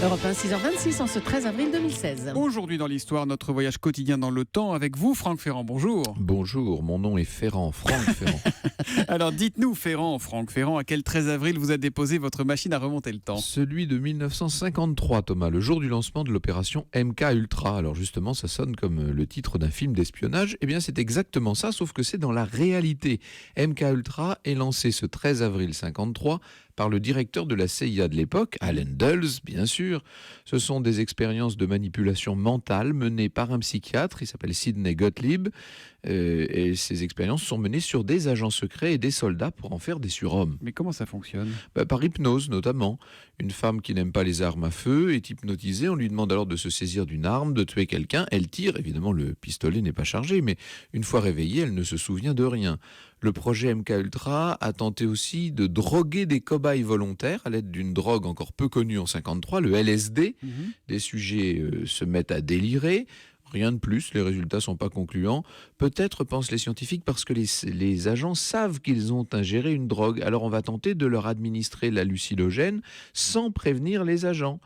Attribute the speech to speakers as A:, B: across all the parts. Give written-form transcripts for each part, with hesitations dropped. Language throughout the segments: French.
A: Europe 1, 6h26 en ce 13 avril 2016.
B: Aujourd'hui dans l'histoire, notre voyage quotidien dans le temps avec vous, Franck Ferrand. Bonjour.
C: Bonjour, mon nom est Ferrand, Franck Ferrand.
B: Alors dites-nous, Franck Ferrand, à quel 13 avril vous a déposé votre machine à remonter le temps?
C: Celui de 1953, Thomas, le jour du lancement de l'opération MK Ultra. Alors justement, ça sonne comme le titre d'un film d'espionnage. Eh bien, c'est exactement ça, sauf que c'est dans la réalité. MK Ultra est lancé ce 13 avril 53 par le directeur de la CIA de l'époque, Allen Dulles, bien sûr. Ce sont des expériences de manipulation mentale menées par un psychiatre, il s'appelle Sidney Gottlieb, et ces expériences sont menées sur des agents secrets et des soldats pour en faire des surhommes.
B: Mais comment ça fonctionne?
C: Par hypnose notamment. Une femme qui n'aime pas les armes à feu est hypnotisée, on lui demande alors de se saisir d'une arme, de tuer quelqu'un, elle tire, évidemment le pistolet n'est pas chargé, mais une fois réveillée, elle ne se souvient de rien. Le projet MK Ultra a tenté aussi de droguer des cobayes volontaires à l'aide d'une drogue encore peu connue en 1953, le LSD. Des sujets se mettent à délirer. Rien de plus, les résultats sont pas concluants. Peut-être, pensent les scientifiques, parce que les agents savent qu'ils ont ingéré une drogue. Alors on va tenter de leur administrer l'hallucinogène sans prévenir les agents.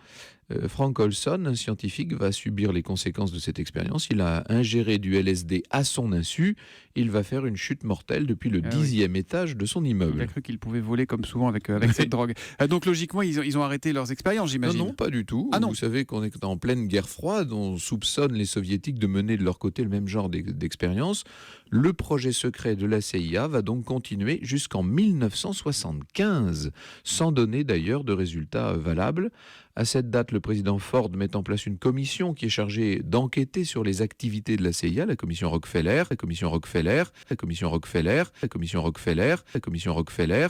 C: Frank Olson, un scientifique, va subir les conséquences de cette expérience. Il a ingéré du LSD à son insu. Il va faire une chute mortelle depuis le 10e étage de son immeuble.
B: Il a cru qu'il pouvait voler comme souvent avec cette drogue. Donc logiquement, ils ont arrêté leurs expériences, j'imagine.
C: Non, pas du tout.
B: Ah non.
C: Vous savez qu'on est en pleine guerre froide. On soupçonne les soviétiques de mener de leur côté le même genre d'expérience. Le projet secret de la CIA va donc continuer jusqu'en 1975, sans donner d'ailleurs de résultats valables. À cette date, le président Ford met en place une commission qui est chargée d'enquêter sur les activités de la CIA, la commission Rockefeller, la commission Rockefeller, la commission Rockefeller, la commission Rockefeller, la commission Rockefeller.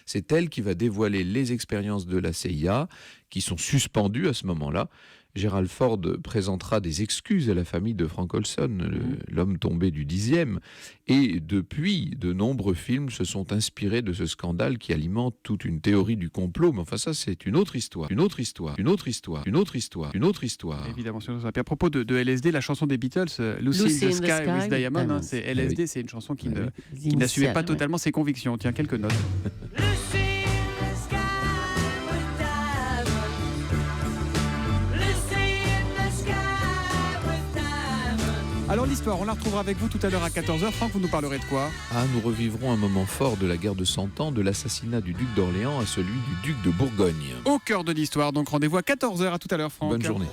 C: C'est elle qui va dévoiler les expériences de la CIA qui sont suspendues à ce moment-là. Gerald Ford présentera des excuses à la famille de Frank Olson, l'homme tombé du 10e. Et depuis, de nombreux films se sont inspirés de ce scandale qui alimente toute une théorie du complot. Mais enfin, ça, c'est une autre histoire. Une autre histoire. Une autre histoire. Une autre histoire. Une autre histoire.
B: Évidemment, c'est ça. Puis à propos de LSD, la chanson des Beatles, Lucy in the Sky with Diamond, c'est LSD, c'est une chanson qui n'assumait pas totalement ses convictions. Tiens, quelques notes. Alors l'histoire, on la retrouvera avec vous tout à l'heure à 14h. Franck, vous nous parlerez de quoi?
C: Nous revivrons un moment fort de la guerre de 100 ans, de l'assassinat du duc d'Orléans à celui du duc de Bourgogne.
B: Au cœur de l'histoire, donc rendez-vous à 14h. À tout à l'heure, Franck.
C: Bonne journée.